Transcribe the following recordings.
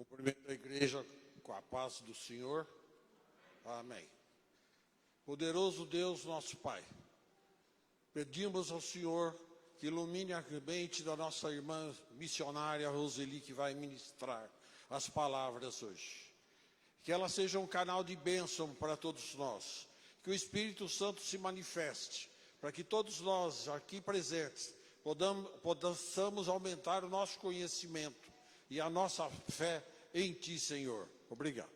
Cumprimento a igreja com a paz do Senhor. Amém. Poderoso Deus, nosso Pai, pedimos ao Senhor que ilumine a mente da nossa irmã missionária Roseli, que vai ministrar as palavras hoje. Que ela seja um canal de bênção para todos nós. Que o Espírito Santo se manifeste, para que todos nós aqui presentes possamos aumentar o nosso conhecimento e a nossa fé em Ti, Senhor. Obrigado.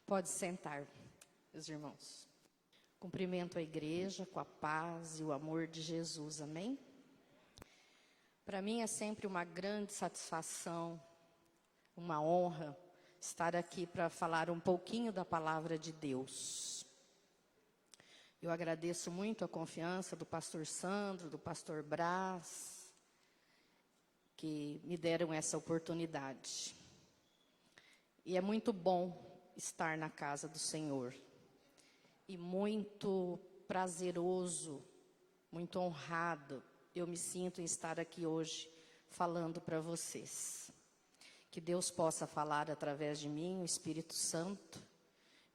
Pode sentar, meus irmãos. Cumprimento a igreja com a paz e o amor de Jesus, amém? Para mim é sempre uma grande satisfação, uma honra estar aqui para falar um pouquinho da palavra de Deus. Eu agradeço muito a confiança do pastor Sandro, do pastor Brás, que me deram essa oportunidade. E é muito bom estar na casa do Senhor. E muito prazeroso, muito honrado, eu me sinto em estar aqui hoje falando para vocês. Que Deus possa falar através de mim, o Espírito Santo,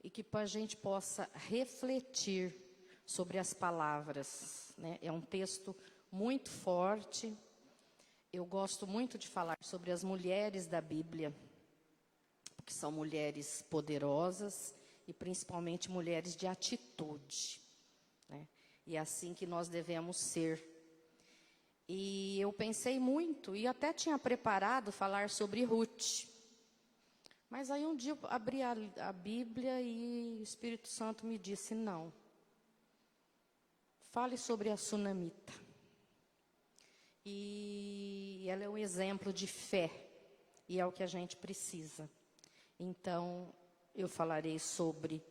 e que a gente possa refletir sobre as palavras, né? É um texto muito forte. Eu gosto muito de falar sobre as mulheres da Bíblia, porque são mulheres poderosas e principalmente mulheres de atitude, né? E é assim que nós devemos ser. E eu pensei muito, e até tinha preparado falar sobre Ruth. Mas aí um dia eu abri a Bíblia e o Espírito Santo me disse, não. Fale sobre a Sunamita. E ela é um exemplo de fé, e é o que a gente precisa. Então, eu falarei sobre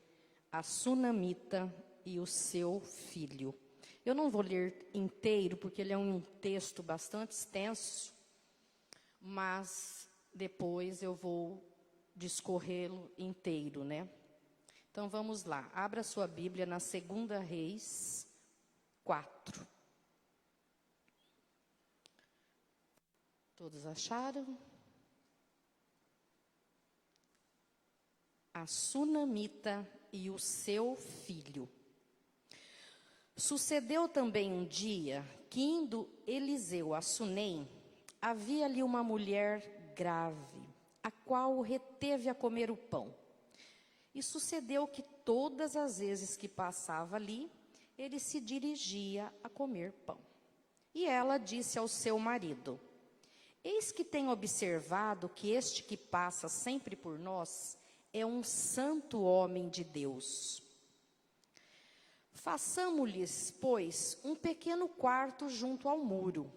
a Sunamita e o seu filho. Eu não vou ler inteiro, porque ele é um texto bastante extenso, mas depois eu vou discorrê-lo inteiro, né? Então vamos lá, abra sua Bíblia na 2 Reis 4. Todos acharam? A Sunamita e o seu filho. Sucedeu também um dia que, indo Eliseu a Sunem, havia ali uma mulher grave, a qual o reteve a comer o pão. E sucedeu que todas as vezes que passava ali, ele se dirigia a comer pão. E ela disse ao seu marido, eis que tenho observado que este que passa sempre por nós é um santo homem de Deus. Façamo-lhes, pois, um pequeno quarto junto ao muro,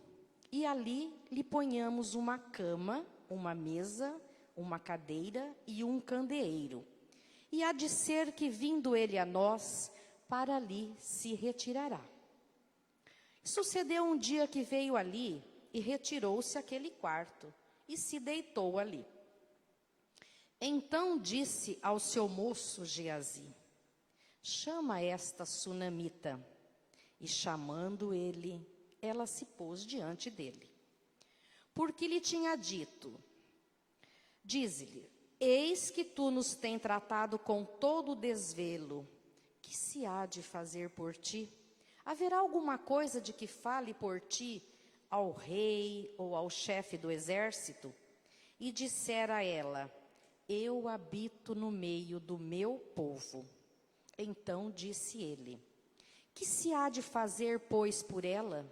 e ali lhe ponhamos uma cama, uma mesa, uma cadeira e um candeeiro. E há de ser que, vindo ele a nós, para ali se retirará. Sucedeu um dia que veio ali, e retirou-se àquele quarto, e se deitou ali. Então disse ao seu moço Geazi, chama esta Sunamita. E chamando ele, ela se pôs diante dele. Porque lhe tinha dito, dize-lhe, eis que tu nos tem tratado com todo o desvelo, que se há de fazer por ti? Haverá alguma coisa de que fale por ti ao rei ou ao chefe do exército? E dissera ela, eu habito no meio do meu povo. Então disse ele, que se há de fazer, pois, por ela?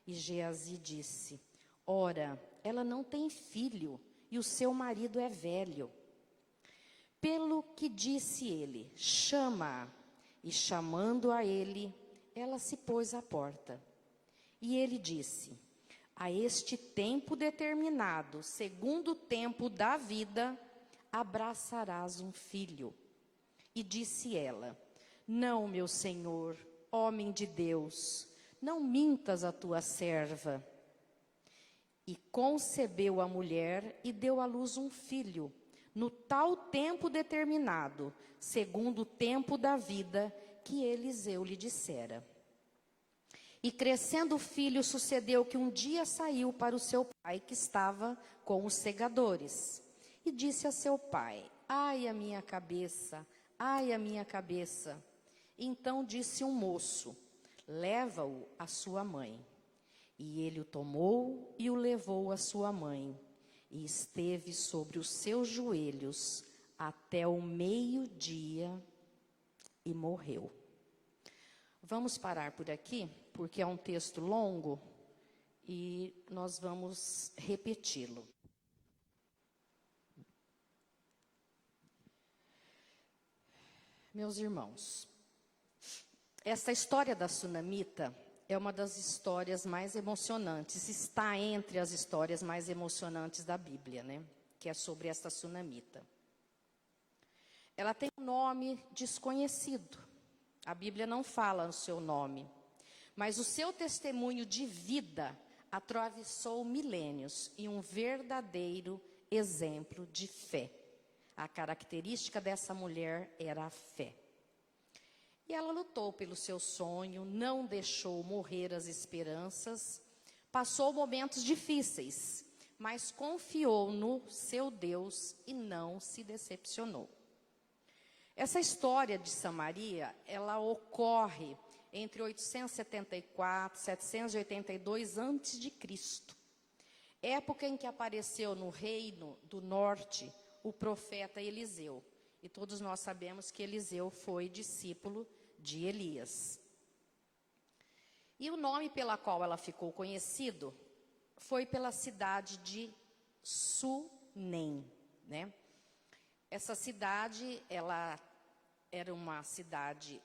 E Geazi disse, ora, ela não tem filho, e o seu marido é velho. Pelo que disse ele, chama-a. E chamando a ele, ela se pôs à porta. E ele disse, a este tempo determinado, segundo o tempo da vida, abraçarás um filho. E disse ela, não, meu senhor, homem de Deus, não mintas a tua serva. E concebeu a mulher e deu à luz um filho, no tal tempo determinado, segundo o tempo da vida que Eliseu lhe dissera. E crescendo o filho, sucedeu que um dia saiu para o seu pai, que estava com os segadores. E disse a seu pai: ai, a minha cabeça, ai, a minha cabeça. Então disse um moço: leva-o à sua mãe. E ele o tomou e o levou à sua mãe. E esteve sobre os seus joelhos até o meio-dia e morreu. Vamos parar por aqui, porque é um texto longo e nós vamos repeti-lo. Meus irmãos, essa história da sunamita é uma das histórias mais emocionantes, está entre as histórias mais emocionantes da Bíblia, né? Que é sobre esta sunamita. Ela tem um nome desconhecido. A Bíblia não fala o seu nome, mas o seu testemunho de vida atravessou milênios e um verdadeiro exemplo de fé. A característica dessa mulher era a fé. E ela lutou pelo seu sonho, não deixou morrer as esperanças, passou momentos difíceis, mas confiou no seu Deus e não se decepcionou. Essa história de Samaria, ela ocorre entre 874 e 782 a.C., época em que apareceu no reino do norte o profeta Eliseu. E todos nós sabemos que Eliseu foi discípulo de Elias. E o nome pela qual ela ficou conhecido foi pela cidade de Sunem, né? Essa cidade, ela era uma cidade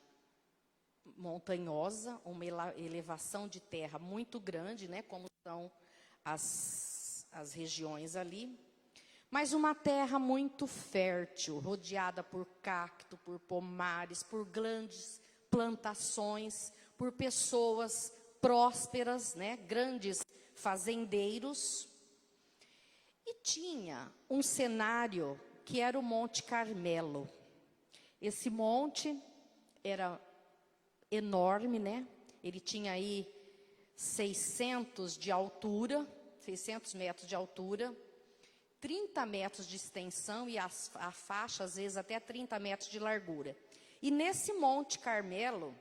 montanhosa, uma elevação de terra muito grande, né? Como são as regiões ali. Mas uma terra muito fértil, rodeada por cacto, por pomares, por grandes plantações, por pessoas prósperas, né? Grandes fazendeiros. E tinha um cenário que era o Monte Carmelo. Esse monte era enorme, né? Ele tinha aí 600 de altura, 600 metros de altura, 30 metros de extensão e a faixa, às vezes, até 30 metros de largura. E nesse Monte Carmelo,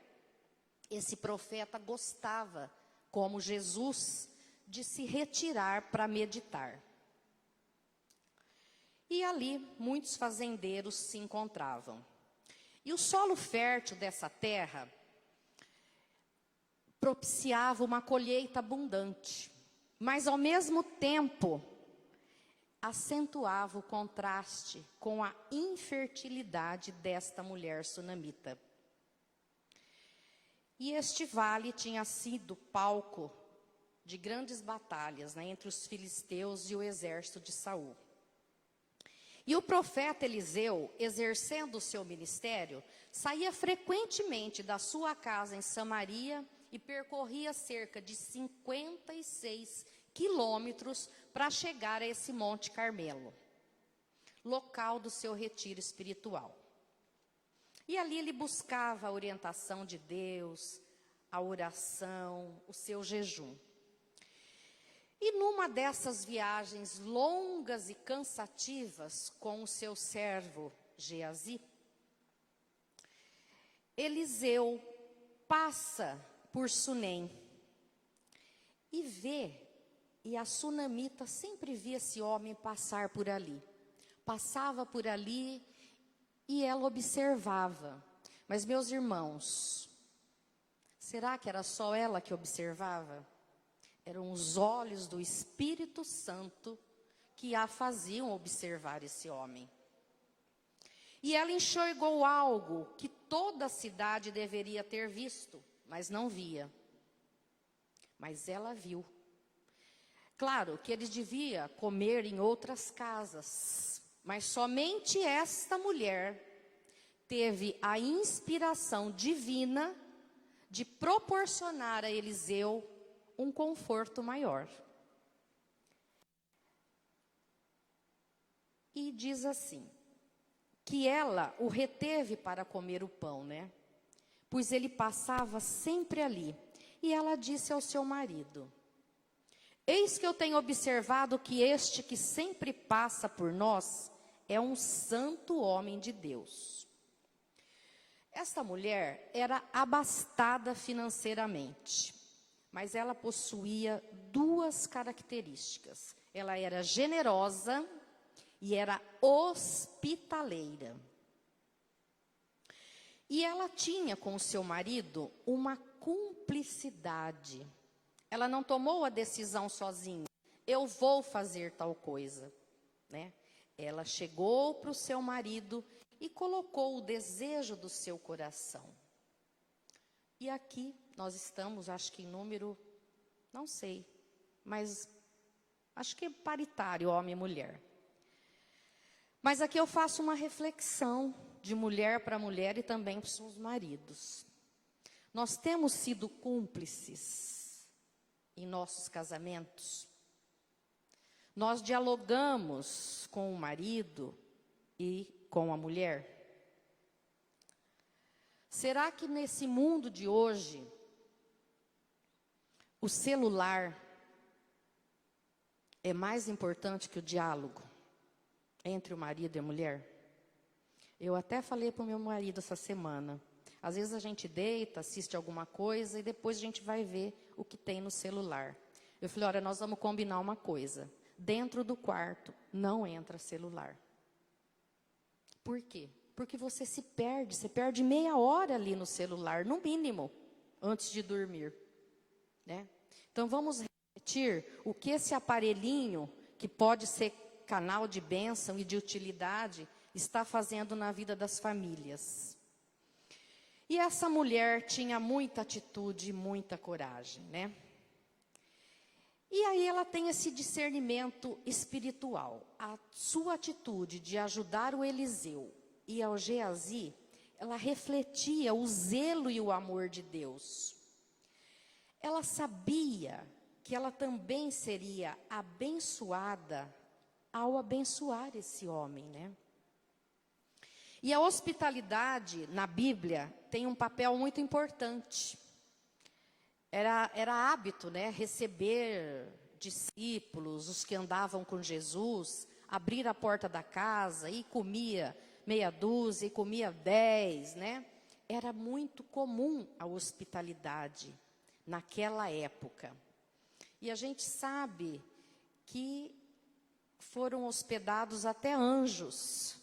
esse profeta gostava, como Jesus, de se retirar para meditar. E ali, muitos fazendeiros se encontravam. E o solo fértil dessa terra propiciava uma colheita abundante, mas, ao mesmo tempo, acentuava o contraste com a infertilidade desta mulher sunamita. E este vale tinha sido palco de grandes batalhas, né, entre os filisteus e o exército de Saul. E o profeta Eliseu, exercendo o seu ministério, saía frequentemente da sua casa em Samaria e percorria cerca de 56 quilômetros para chegar a esse Monte Carmelo, local do seu retiro espiritual. E ali ele buscava a orientação de Deus, a oração, o seu jejum. E numa dessas viagens longas e cansativas com o seu servo Geazi, Eliseu passa por Sunem e vê, e a sunamita sempre via esse homem passar por ali. Passava por ali e ela observava. Mas, meus irmãos, será que era só ela que observava? Eram os olhos do Espírito Santo que a faziam observar esse homem. E ela enxergou algo que toda a cidade deveria ter visto, mas não via. Mas ela viu. Claro que ele devia comer em outras casas, mas somente esta mulher teve a inspiração divina de proporcionar a Eliseu um conforto maior. E diz assim, que ela o reteve para comer o pão, né? Pois ele passava sempre ali. E ela disse ao seu marido: eis que eu tenho observado que este que sempre passa por nós é um santo homem de Deus. Esta mulher era abastada financeiramente, mas ela possuía duas características. Ela era generosa e era hospitaleira. E ela tinha com o seu marido uma cumplicidade. Ela não tomou a decisão sozinha, eu vou fazer tal coisa, né? Ela chegou para o seu marido e colocou o desejo do seu coração. E aqui nós estamos, acho que em número, não sei, mas acho que é paritário, homem e mulher. Mas aqui eu faço uma reflexão de mulher para mulher e também para os seus maridos. Nós temos sido cúmplices em nossos casamentos. Nós dialogamos com o marido e com a mulher. Será que nesse mundo de hoje, o celular é mais importante que o diálogo entre o marido e a mulher? Eu até falei para o meu marido essa semana. Às vezes a gente deita, assiste alguma coisa e depois a gente vai ver o que tem no celular. Eu falei, olha, nós vamos combinar uma coisa. Dentro do quarto não entra celular. Por quê? Porque você perde meia hora ali no celular, no mínimo, antes de dormir, né? Então vamos refletir o que esse aparelhinho, que pode ser canal de bênção e de utilidade, está fazendo na vida das famílias. E essa mulher tinha muita atitude, muita coragem, né? E aí ela tem esse discernimento espiritual. A sua atitude de ajudar o Eliseu e ao Geazi, ela refletia o zelo e o amor de Deus. Ela sabia que ela também seria abençoada ao abençoar esse homem, né? E a hospitalidade na Bíblia tem um papel muito importante. Era hábito, né, receber discípulos, os que andavam com Jesus, abrir a porta da casa e comia meia dúzia e comia 10, né? Era muito comum a hospitalidade naquela época. E a gente sabe que foram hospedados até anjos,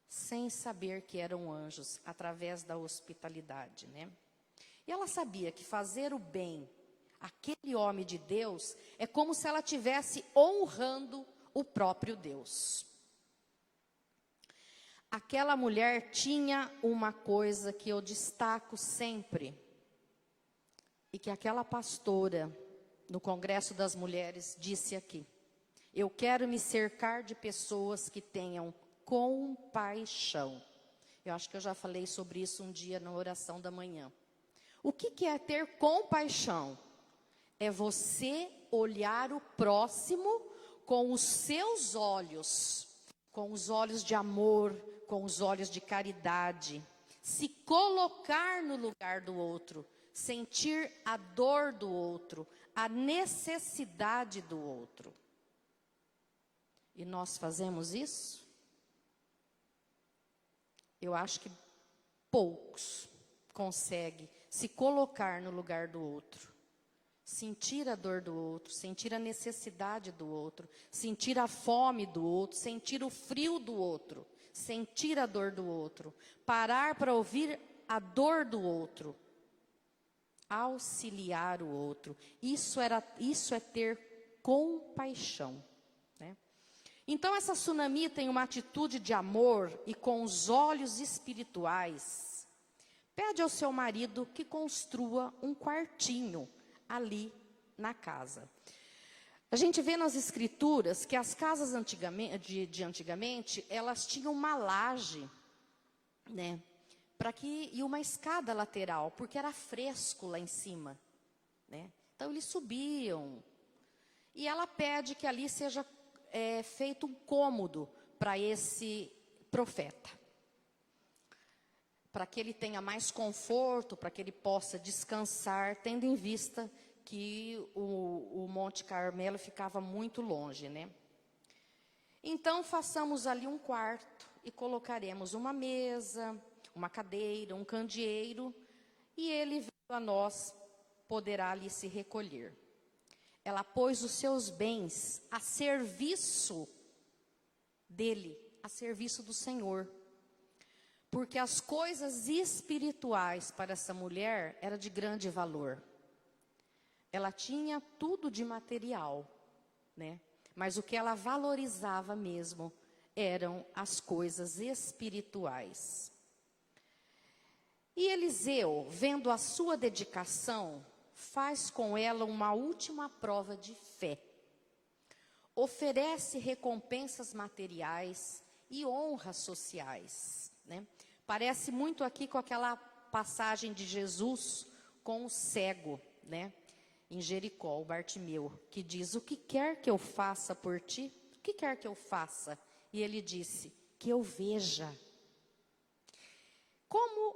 sem saber que eram anjos, através da hospitalidade, né? E ela sabia que fazer o bem àquele homem de Deus é como se ela estivesse honrando o próprio Deus. Aquela mulher tinha uma coisa que eu destaco sempre, e que aquela pastora, no Congresso das Mulheres, disse aqui: eu quero me cercar de pessoas que tenham compaixão. Eu acho que eu já falei sobre isso um dia na oração da manhã. O que é ter compaixão? É você olhar o próximo com os seus olhos, com os olhos de amor, com os olhos de caridade, se colocar no lugar do outro, sentir a dor do outro, a necessidade do outro. E nós fazemos isso? Eu acho que poucos conseguem se colocar no lugar do outro, sentir a dor do outro, sentir a necessidade do outro, sentir a fome do outro, sentir o frio do outro, sentir a dor do outro, parar para ouvir a dor do outro, auxiliar o outro. Isso é ter compaixão, né? Então essa tsunami tem uma atitude de amor e com os olhos espirituais pede ao seu marido que construa um quartinho ali na casa. A gente vê nas escrituras que as casas de antigamente, elas tinham uma laje, né? E uma escada lateral, porque era fresco lá em cima, né? Então eles subiam. E ela pede que ali seja feito um cômodo para esse profeta. para que ele tenha mais conforto, para que ele possa descansar, tendo em vista que o Monte Carmelo ficava muito longe, né? Então, façamos ali um quarto e colocaremos uma mesa, uma cadeira, um candeeiro, e ele, vindo a nós, poderá ali se recolher. Ela pôs os seus bens a serviço dele, a serviço do Senhor. Porque as coisas espirituais para essa mulher era de grande valor. Ela tinha tudo de material, né? Mas o que ela valorizava mesmo eram as coisas espirituais. E Eliseu, vendo a sua dedicação, faz com ela uma última prova de fé. Oferece recompensas materiais e honras sociais, né? Parece muito aqui com aquela passagem de Jesus com o cego, né? Em Jericó, o Bartimeu, que diz: o que quer que eu faça por ti? O que quer que eu faça? E ele disse: que eu veja. Como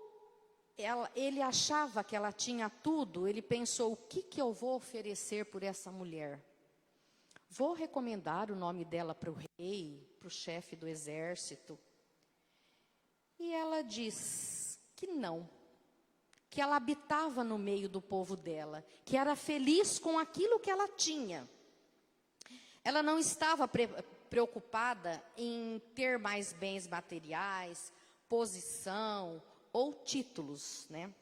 ele achava que ela tinha tudo, ele pensou: o que eu vou oferecer por essa mulher? Vou recomendar o nome dela para o rei, para o chefe do exército. E ela diz que não, que ela habitava no meio do povo dela, que era feliz com aquilo que ela tinha. Ela não estava preocupada em ter mais bens materiais, posição ou títulos, né?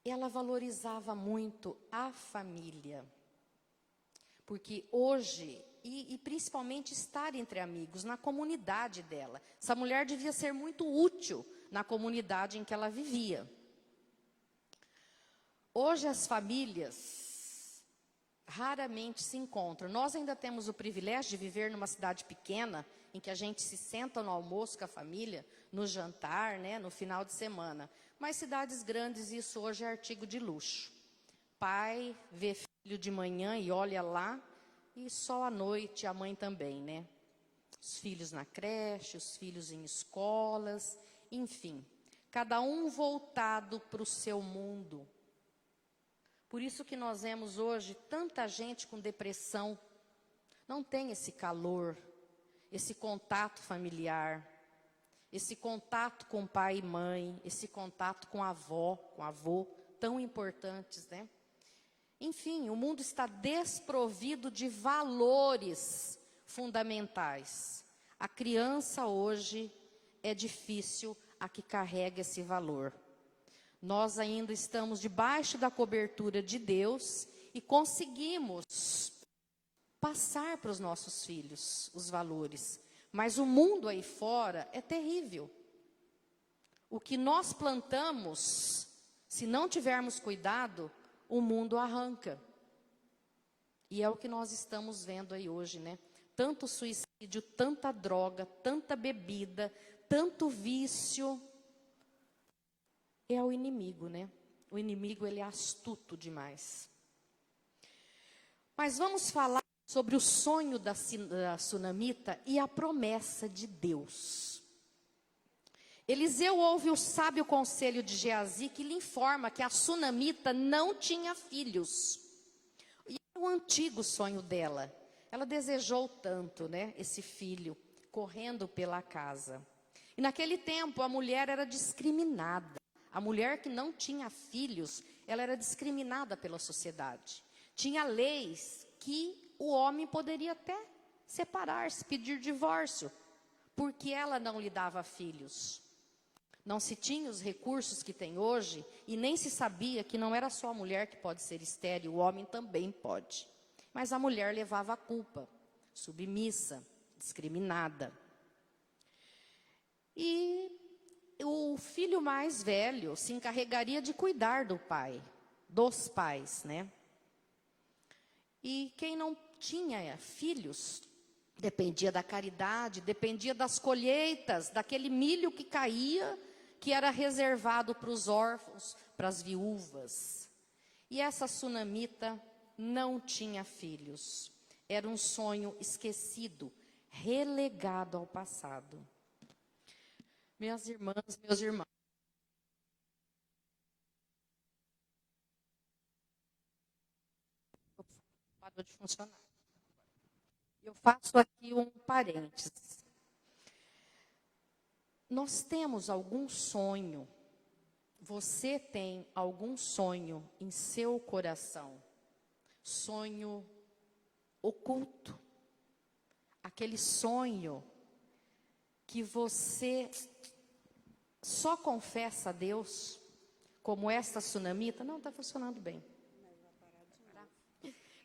Ela valorizava muito a família. Porque hoje, e principalmente estar entre amigos, na comunidade dela. Essa mulher devia ser muito útil na comunidade em que ela vivia. Hoje as famílias raramente se encontram. Nós ainda temos o privilégio de viver numa cidade pequena, em que a gente se senta no almoço com a família, no jantar, né, no final de semana. Mas cidades grandes, isso hoje é artigo de luxo. Pai vê filho de manhã e olha lá, e só à noite a mãe também, né? Os filhos na creche, os filhos em escolas, enfim. Cada um voltado para o seu mundo. Por isso que nós vemos hoje tanta gente com depressão. Não tem esse calor, esse contato familiar, esse contato com pai e mãe, esse contato com a avó, com avô, tão importantes, né? Enfim, o mundo está desprovido de valores fundamentais. A criança hoje é difícil a que carrega esse valor. Nós ainda estamos debaixo da cobertura de Deus e conseguimos passar para os nossos filhos os valores. Mas o mundo aí fora é terrível. O que nós plantamos, se não tivermos cuidado, o mundo arranca. E é o que nós estamos vendo aí hoje, né? Tanto suicídio, tanta droga, tanta bebida, tanto vício. É o inimigo, né? O inimigo, ele é astuto demais. Mas vamos falar sobre o sonho da sunamita e a promessa de Deus. Eliseu ouve o sábio conselho de Geazi, que lhe informa que a sunamita não tinha filhos. E era o antigo sonho dela. Ela desejou tanto, né, esse filho, correndo pela casa. E naquele tempo a mulher era discriminada. A mulher que não tinha filhos, ela era discriminada pela sociedade. Tinha leis que o homem poderia até separar-se, pedir divórcio, porque ela não lhe dava filhos. Não se tinha os recursos que tem hoje e nem se sabia que não era só a mulher que pode ser estéril, o homem também pode. Mas a mulher levava a culpa, submissa, discriminada. E o filho mais velho se encarregaria de cuidar do pai, dos pais, né? E quem não tinha filhos dependia da caridade, dependia das colheitas, daquele milho que caía, que era reservado para os órfãos, para as viúvas. E essa sunamita não tinha filhos. Era um sonho esquecido, relegado ao passado. Minhas irmãs, meus irmãos, parou de funcionar. Eu faço aqui um parênteses. Nós temos algum sonho, você tem algum sonho em seu coração, sonho oculto, aquele sonho que você só confessa a Deus, como esta sunamita, não está funcionando bem,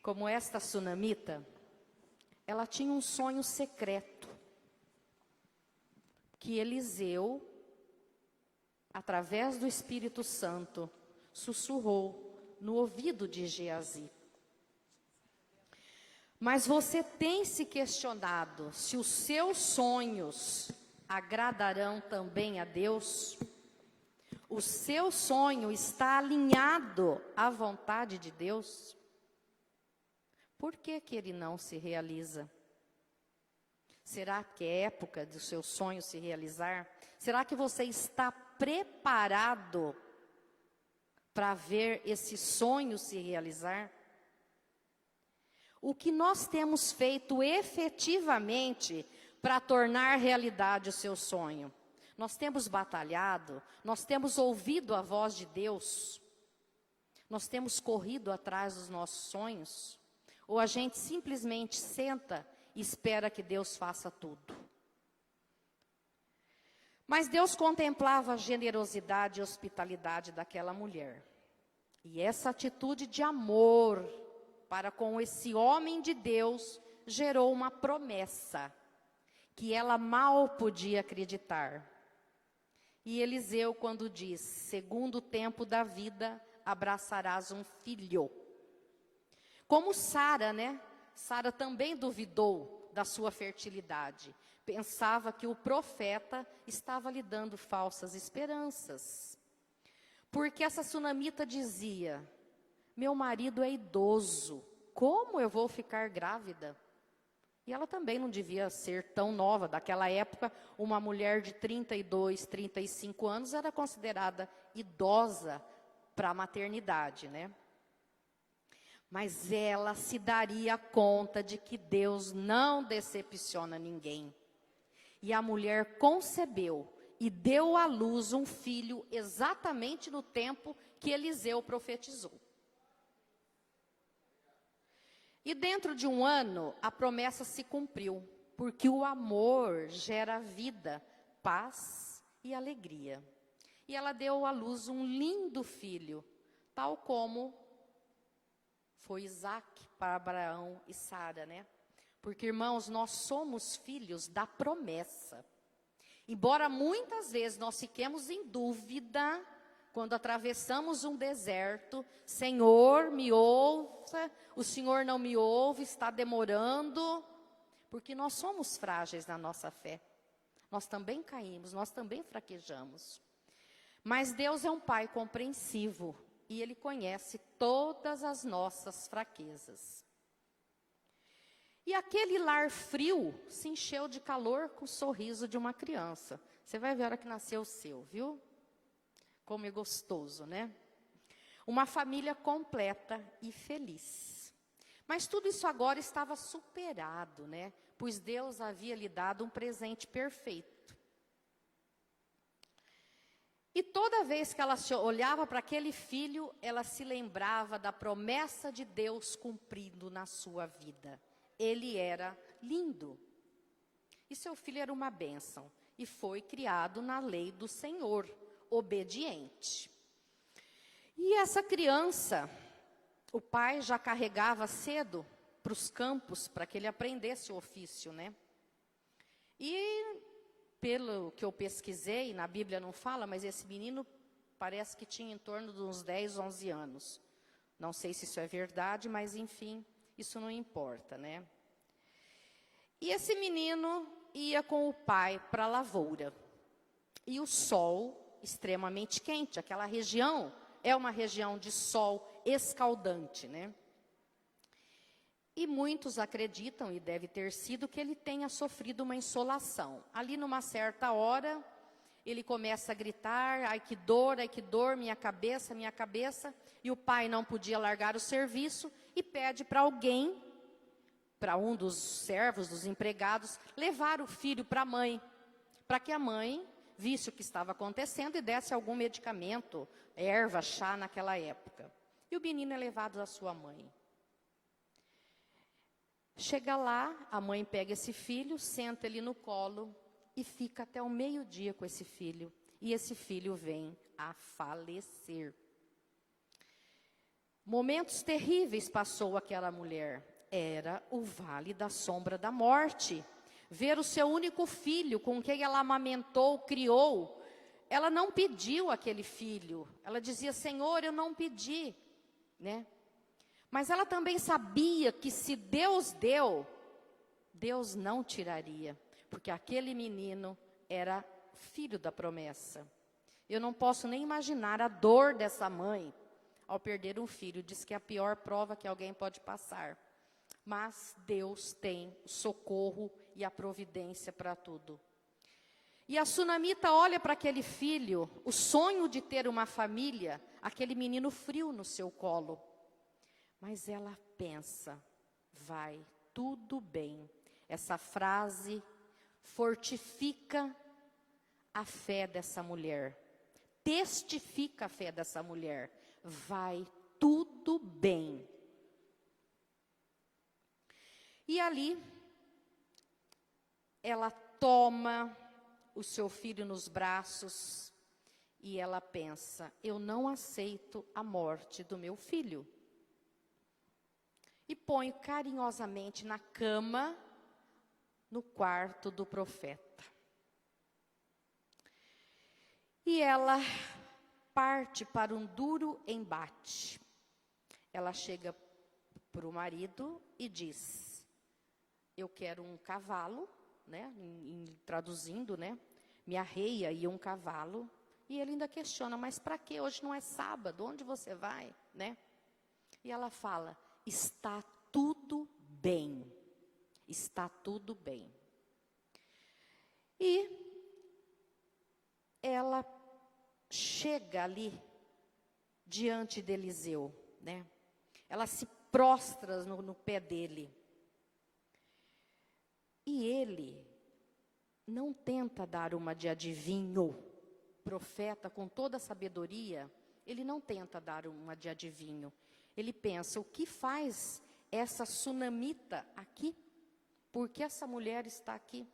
como esta sunamita, ela tinha um sonho secreto, que Eliseu, através do Espírito Santo, sussurrou no ouvido de Geazi. Mas você tem se questionado se os seus sonhos agradarão também a Deus? O seu sonho está alinhado à vontade de Deus? Por que ele não se realiza? Será que é época do seu sonho se realizar? Será que você está preparado para ver esse sonho se realizar? O que nós temos feito efetivamente para tornar realidade o seu sonho? Nós temos batalhado, nós temos ouvido a voz de Deus, nós temos corrido atrás dos nossos sonhos, ou a gente simplesmente senta e espera que Deus faça tudo? Mas Deus contemplava a generosidade e hospitalidade daquela mulher. E essa atitude de amor para com esse homem de Deus gerou uma promessa que ela mal podia acreditar. E Eliseu, quando diz, segundo o tempo da vida, abraçarás um filho. Como Sara, né? Sara também duvidou da sua fertilidade. Pensava que o profeta estava lhe dando falsas esperanças. Porque essa sunamita dizia, meu marido é idoso, como eu vou ficar grávida? E ela também não devia ser tão nova. Daquela época, uma mulher de 32, 35 anos era considerada idosa para a maternidade, né? Mas ela se daria conta de que Deus não decepciona ninguém. E a mulher concebeu e deu à luz um filho exatamente no tempo que Eliseu profetizou. E dentro de um ano, a promessa se cumpriu, porque o amor gera vida, paz e alegria. E ela deu à luz um lindo filho, tal como foi Isaac para Abraão e Sara, né? Porque, irmãos, nós somos filhos da promessa. Embora muitas vezes nós fiquemos em dúvida, quando atravessamos um deserto, Senhor, me ouça, o Senhor não me ouve, está demorando, porque nós somos frágeis na nossa fé. Nós também caímos, nós também fraquejamos. Mas Deus é um Pai compreensivo e Ele conhece todas as nossas fraquezas. E aquele lar frio se encheu de calor com o sorriso de uma criança. Você vai ver a hora que nasceu o seu, viu? Como é gostoso, né? Uma família completa e feliz. Mas tudo isso agora estava superado, né? Pois Deus havia lhe dado um presente perfeito. E toda vez que ela olhava para aquele filho, ela se lembrava da promessa de Deus cumprindo na sua vida. Ele era lindo. E seu filho era uma bênção. E foi criado na lei do Senhor, obediente. E essa criança, o pai já carregava cedo para os campos, para que ele aprendesse o ofício, né? E pelo que eu pesquisei, na Bíblia não fala, mas esse menino parece que tinha em torno de uns 10, 11 anos. Não sei se isso é verdade, mas enfim, isso não importa, né? E esse menino ia com o pai para a lavoura. E o sol extremamente quente, aquela região é uma região de sol escaldante, né? E muitos acreditam, e deve ter sido, que ele tenha sofrido uma insolação. Ali numa certa hora, ele começa a gritar, ai que dor, minha cabeça, e o pai não podia largar o serviço e pede para alguém, para um dos servos, dos empregados, levar o filho para a mãe, para que a mãe visse o que estava acontecendo e desse algum medicamento, erva, chá naquela época. E o menino é levado à sua mãe. Chega lá, a mãe pega esse filho, senta ele no colo e fica até o meio-dia com esse filho. E esse filho vem a falecer. Momentos terríveis passou aquela mulher. Era o vale da sombra da morte. Ver o seu único filho, com quem ela amamentou, criou. Ela não pediu aquele filho. Ela dizia, Senhor, eu não pedi, né? Mas ela também sabia que se Deus deu, Deus não tiraria. Porque aquele menino era filho da promessa. Eu não posso nem imaginar a dor dessa mãe ao perder um filho. Diz que é a pior prova que alguém pode passar. Mas Deus tem o socorro e a providência para tudo. E a sunamita olha para aquele filho, o sonho de ter uma família, aquele menino frio no seu colo. Mas ela pensa, vai tudo bem. Essa frase fortifica a fé dessa mulher. Testifica a fé dessa mulher. Vai tudo bem. E ali, ela toma o seu filho nos braços e ela pensa, eu não aceito a morte do meu filho. E põe carinhosamente na cama, no quarto do profeta. E ela parte para um duro embate. Ela chega para o marido e diz, eu quero um cavalo, né, traduzindo, né, me arreia e um cavalo. E ele ainda questiona, mas para quê? Hoje não é sábado, onde você vai, né? E ela fala, está tudo bem, está tudo bem. E ela chega ali diante de Eliseu, né? Ela se prostra no pé dele. E ele não tenta dar uma de adivinho. Profeta, com toda a sabedoria, ele não tenta dar uma de adivinho. Ele pensa, o que faz essa sunamita aqui? Por que essa mulher está aqui?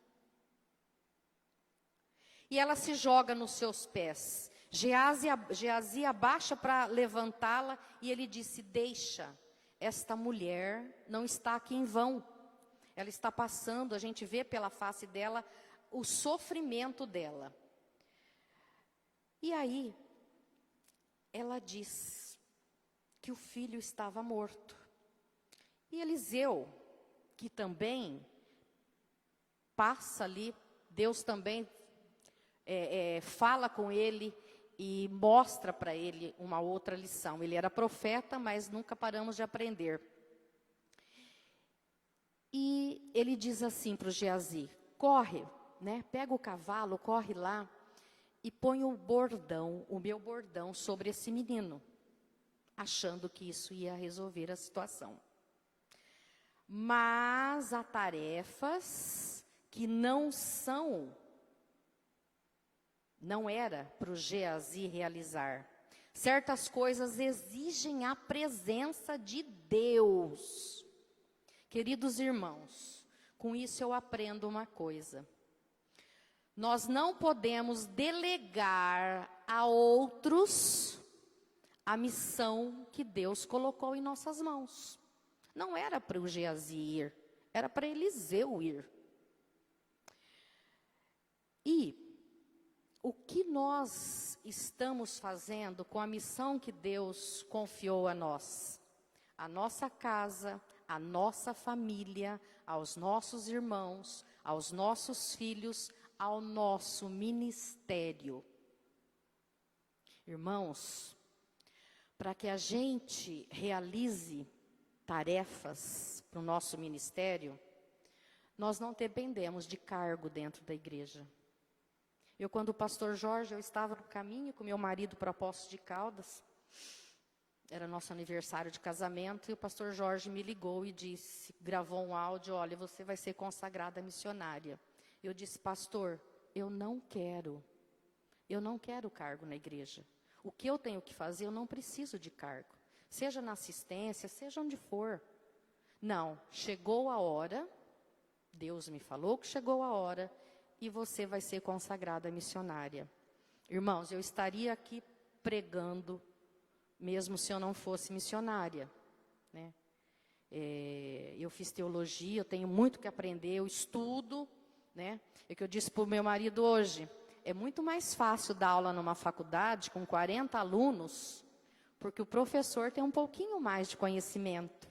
E ela se joga nos seus pés. Geazi abaixa para levantá-la e ele disse, deixa, esta mulher não está aqui em vão. Ela está passando, a gente vê pela face dela o sofrimento dela. E aí, ela diz que o filho estava morto. E Eliseu, que também passa ali, Deus também fala com ele e mostra para ele uma outra lição. Ele era profeta, mas nunca paramos de aprender. E ele diz assim para o Geazi, corre, né? Pega o cavalo, corre lá e põe o meu bordão sobre esse menino, achando que isso ia resolver a situação. Mas há tarefas que não era para o Geazi realizar. Certas coisas exigem a presença de Deus. Queridos irmãos, com isso eu aprendo uma coisa. Nós não podemos delegar a outros a missão que Deus colocou em nossas mãos. Não era para o Geazi ir, era para Eliseu ir. E o que nós estamos fazendo com a missão que Deus confiou a nós? A nossa casa, a nossa família, aos nossos irmãos, aos nossos filhos, ao nosso ministério. Irmãos, para que a gente realize tarefas para o nosso ministério, nós não dependemos de cargo dentro da igreja. Quando o pastor Jorge, eu estava no caminho com meu marido para Poços de Caldas, era nosso aniversário de casamento, e o pastor Jorge me ligou e disse, gravou um áudio, olha, você vai ser consagrada missionária. Eu disse, pastor, eu não quero cargo na igreja. O que eu tenho que fazer, eu não preciso de cargo. Seja na assistência, seja onde for. Não, chegou a hora, Deus me falou que chegou a hora, e você vai ser consagrada missionária. Irmãos, eu estaria aqui pregando, mesmo se eu não fosse missionária, né? Eu fiz teologia, eu tenho muito que aprender, eu estudo, né? É que eu disse para o meu marido hoje, é muito mais fácil dar aula numa faculdade com 40 alunos, porque o professor tem um pouquinho mais de conhecimento,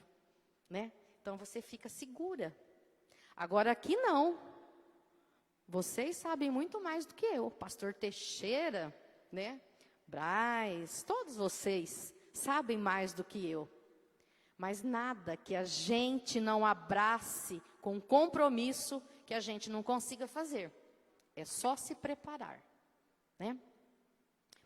né? Então você fica segura. Agora aqui não. Vocês sabem muito mais do que eu. Pastor Teixeira, né? Braz, todos vocês sabem mais do que eu. Mas nada que a gente não abrace com compromisso que a gente não consiga fazer. É só se preparar, né?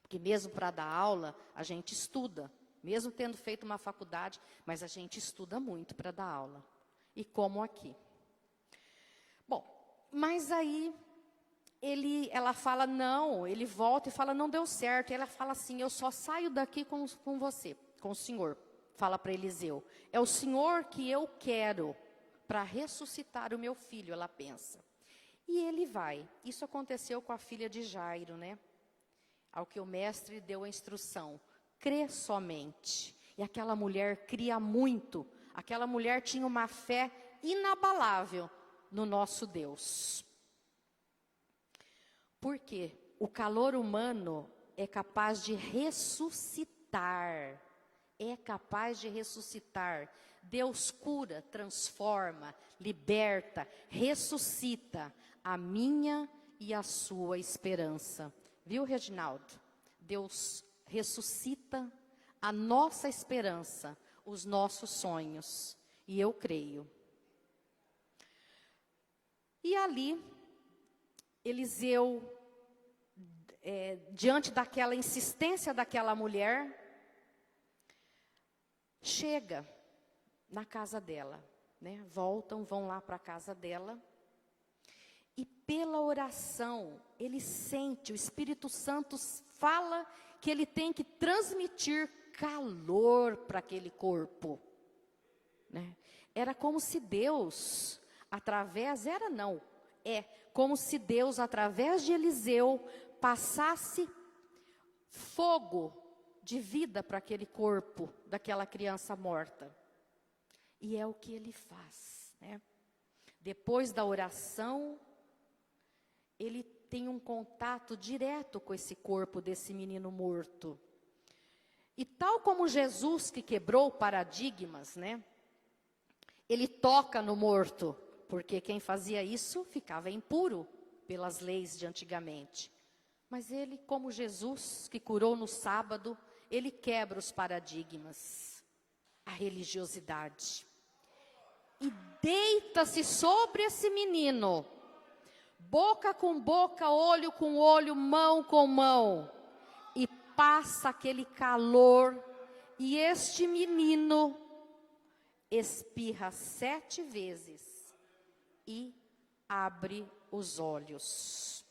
Porque mesmo para dar aula, a gente estuda. Mesmo tendo feito uma faculdade, mas a gente estuda muito para dar aula. E como aqui. Bom, mas aí ela fala não, ele volta e fala não deu certo. E ela fala assim, eu só saio daqui com você, com o Senhor. Fala para Eliseu, é o Senhor que eu quero para ressuscitar o meu filho, ela pensa. E ele vai. Isso aconteceu com a filha de Jairo, né? Ao que o mestre deu a instrução, crê somente. E aquela mulher cria muito. Aquela mulher tinha uma fé inabalável no nosso Deus. Porque o calor humano é capaz de ressuscitar. É capaz de ressuscitar. Deus cura, transforma, liberta, ressuscita a minha e a sua esperança. Viu, Reginaldo? Deus ressuscita a nossa esperança, os nossos sonhos. E eu creio. E ali, Eliseu, diante daquela insistência daquela mulher, chega na casa dela, né? Vão lá para a casa dela. E pela oração, ele sente, o Espírito Santo fala que ele tem que transmitir calor para aquele corpo, né? Era como se Deus, como se Deus, através de Eliseu, passasse fogo de vida para aquele corpo daquela criança morta. E é o que ele faz, né? Depois da oração, ele tem um contato direto com esse corpo desse menino morto. E tal como Jesus que quebrou paradigmas, né? Ele toca no morto, porque quem fazia isso ficava impuro pelas leis de antigamente. Mas ele, como Jesus que curou no sábado, ele quebra os paradigmas, a religiosidade. E deita-se sobre esse menino, boca com boca, olho com olho, mão com mão, e passa aquele calor, e este menino espirra 7 vezes e abre os olhos.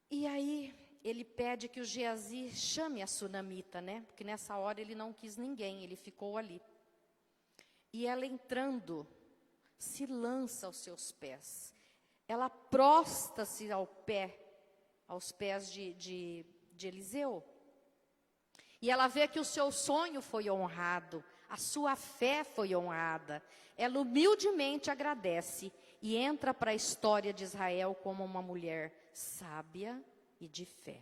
E aí ele pede que o Geazi chame a sunamita, né? Porque nessa hora ele não quis ninguém, ele ficou ali. E ela entrando, se lança aos seus pés. Ela prosta-se aos pés de Eliseu. E ela vê que o seu sonho foi honrado, a sua fé foi honrada. Ela humildemente agradece e entra para a história de Israel como uma mulher sábia e de fé.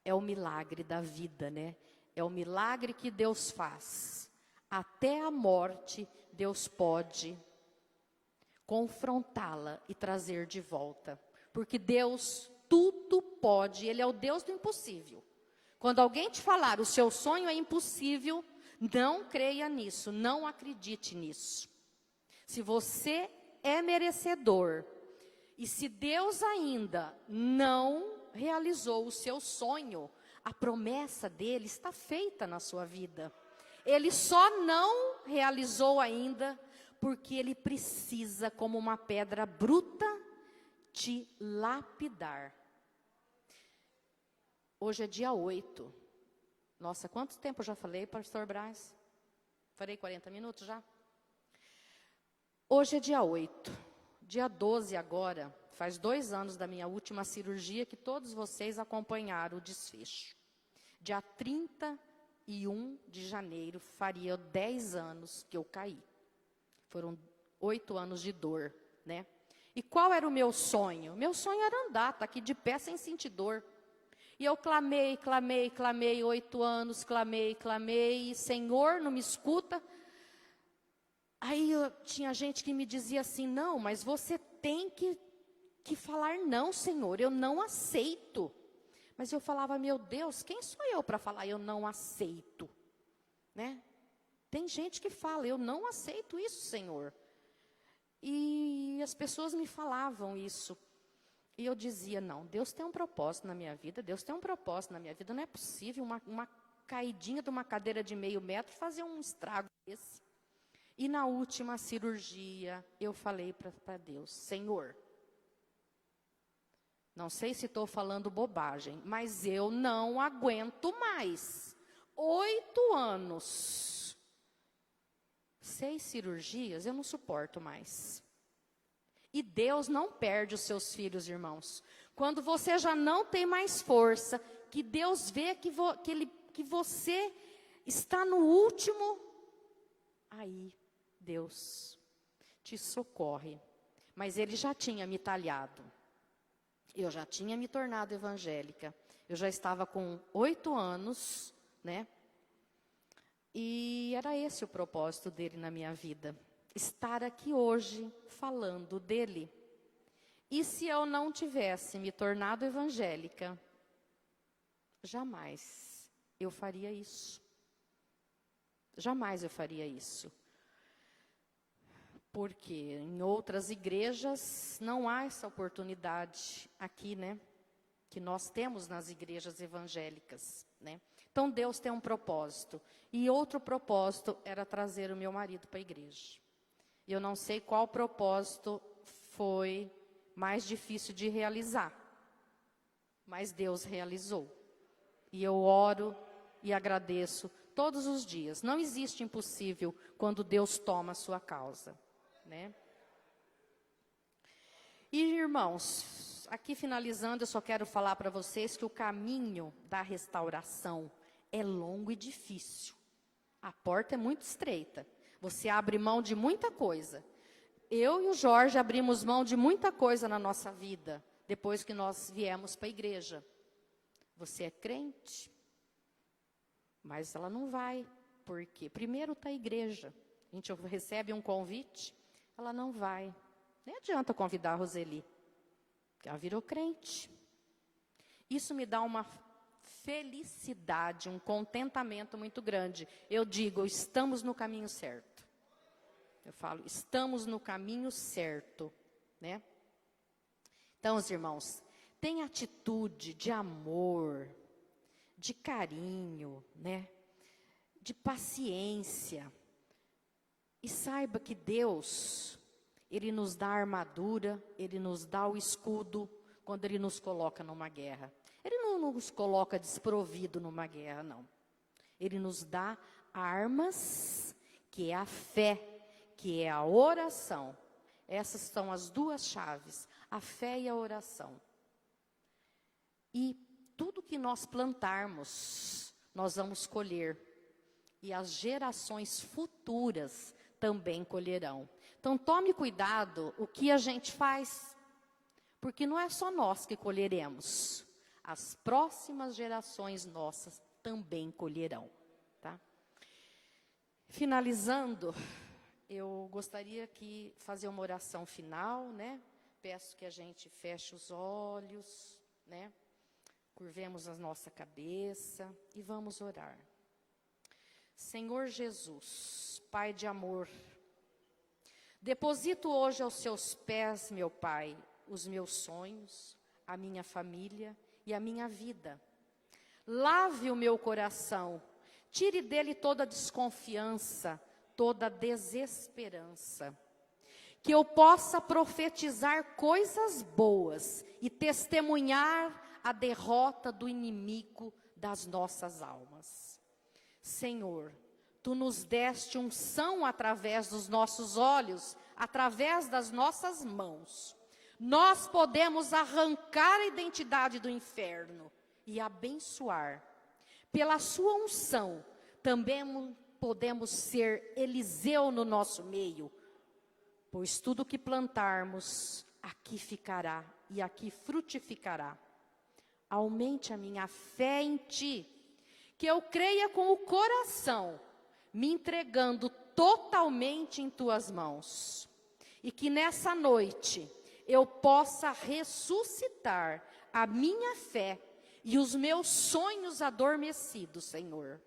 É o milagre da vida, né? É o milagre que Deus faz. Até a morte, Deus pode confrontá-la e trazer de volta. Porque Deus tudo pode, Ele é o Deus do impossível. Quando alguém te falar, o seu sonho é impossível, não creia nisso, não acredite nisso. Se você é merecedor. E se Deus ainda não realizou o seu sonho, a promessa dele está feita na sua vida. Ele só não realizou ainda porque ele precisa, como uma pedra bruta, te lapidar. Hoje é dia 8. Nossa, quanto tempo eu já falei, pastor Braz? Falei 40 minutos já? Hoje é dia 8. Dia 12 agora, faz 2 anos da minha última cirurgia, que todos vocês acompanharam o desfecho. Dia 31 de janeiro, faria 10 anos que eu caí. Foram 8 anos de dor, né? E qual era o meu sonho? Meu sonho era andar, estar aqui de pé sem sentir dor. E eu clamei, 8 anos, clamei, Senhor, não me escuta. Aí tinha gente que me dizia assim, não, mas você tem que falar não, Senhor, eu não aceito. Mas eu falava, meu Deus, quem sou eu para falar eu não aceito? Né? Tem gente que fala, eu não aceito isso, Senhor. E as pessoas me falavam isso. E eu dizia, não, Deus tem um propósito na minha vida, Deus tem um propósito na minha vida. Não é possível uma caidinha de uma cadeira de meio metro fazer um estrago desse. E na última cirurgia, eu falei para Deus, Senhor, não sei se estou falando bobagem, mas eu não aguento mais. 8 anos. 6 cirurgias, eu não suporto mais. E Deus não perde os seus filhos, irmãos. Quando você já não tem mais força, que Deus vê que você está no último, aí Deus te socorre. Mas Ele já tinha me talhado. Eu já tinha me tornado evangélica. Eu já estava com 8 anos, né? E era esse o propósito dele na minha vida. Estar aqui hoje falando dele. E se eu não tivesse me tornado evangélica, jamais eu faria isso. Jamais eu faria isso. Porque em outras igrejas não há essa oportunidade aqui, né? Que nós temos nas igrejas evangélicas, né? Então Deus tem um propósito. E outro propósito era trazer o meu marido para a igreja. E eu não sei qual propósito foi mais difícil de realizar. Mas Deus realizou. E eu oro e agradeço todos os dias. Não existe impossível quando Deus toma a sua causa, né? E irmãos, aqui finalizando, eu só quero falar para vocês que o caminho da restauração é longo e difícil. A porta é muito estreita. Você abre mão de muita coisa. Eu e o Jorge abrimos mão de muita coisa na nossa vida, depois que nós viemos para a igreja. Você é crente? Mas ela não vai. Por quê? Primeiro está a igreja. A gente recebe um convite, ela não vai. Nem adianta convidar a Roseli, porque ela virou crente. Isso me dá uma felicidade, um contentamento muito grande. Eu digo, estamos no caminho certo. Eu falo, estamos no caminho certo, né? Então, os irmãos, tem atitude de amor, de carinho, né? De paciência. E saiba que Deus, Ele nos dá a armadura, Ele nos dá o escudo quando Ele nos coloca numa guerra. Ele não nos coloca desprovido numa guerra, não. Ele nos dá armas, que é a fé, que é a oração. Essas são as 2 chaves, a fé e a oração. E tudo que nós plantarmos, nós vamos colher. E as gerações futuras também colherão. Então tome cuidado o que a gente faz, porque não é só nós que colheremos. As próximas gerações nossas também colherão, tá? Finalizando, eu gostaria de fazer uma oração final, né? Peço que a gente feche os olhos, né? Curvemos a nossa cabeça e vamos orar. Senhor Jesus, Pai de amor, Deposito hoje aos seus pés, meu Pai, os meus sonhos, a minha família e a minha vida. Lave o meu coração, tire dele toda desconfiança, toda desesperança. Que eu possa profetizar coisas boas e testemunhar a derrota do inimigo das nossas almas. Senhor, Tu nos deste unção através dos nossos olhos, através das nossas mãos. Nós podemos arrancar a identidade do inferno e abençoar. Pela sua unção, também podemos ser Eliseu no nosso meio, pois tudo que plantarmos, aqui ficará e aqui frutificará. Aumente a minha fé em Ti, que eu creia com o coração, me entregando totalmente em Tuas mãos. E que nessa noite eu possa ressuscitar a minha fé e os meus sonhos adormecidos, Senhor.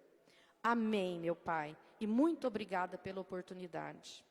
Amém, meu Pai, e muito obrigada pela oportunidade.